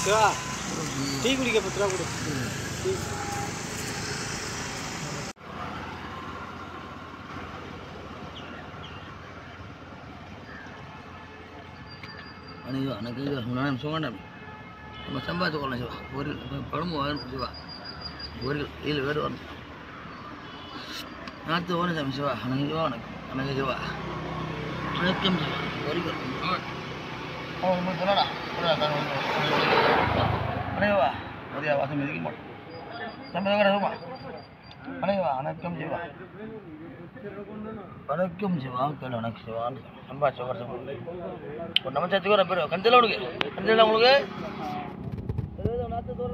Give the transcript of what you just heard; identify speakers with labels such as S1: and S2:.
S1: Siva tea குடிக்க 10 ரூபா கொடு.
S2: அன்னைக்கு எனக்கு நான் சொன்னேன் நம்ம சம்பாதிச்சு கொள்ளலாம் சிவா. ஒரு குழம்பு வரணும் சிவா. ஒரு இல்லை வேறு வரணும் நாற்று வரணும் சாமி சிவா. அன்னைக்கு சிவா அன்னைக்கு சிவா வணக்கம் சிவா. ஒரு சொல்லடா அனைவா மதியா வாசம் மிதிக்க மாட்டோம் சம்பதமா அனைவா வணக்கம் சிவா. வணக்கம் சிவா கேள்வி வணக்கம் சிவான்னு சம்பாதிச்சு ஒரு நம்ம சேர்த்துக்கு வர பேர் கண்டில் உனக்கு கண்டில் உங்களுக்கு நாற்று தோற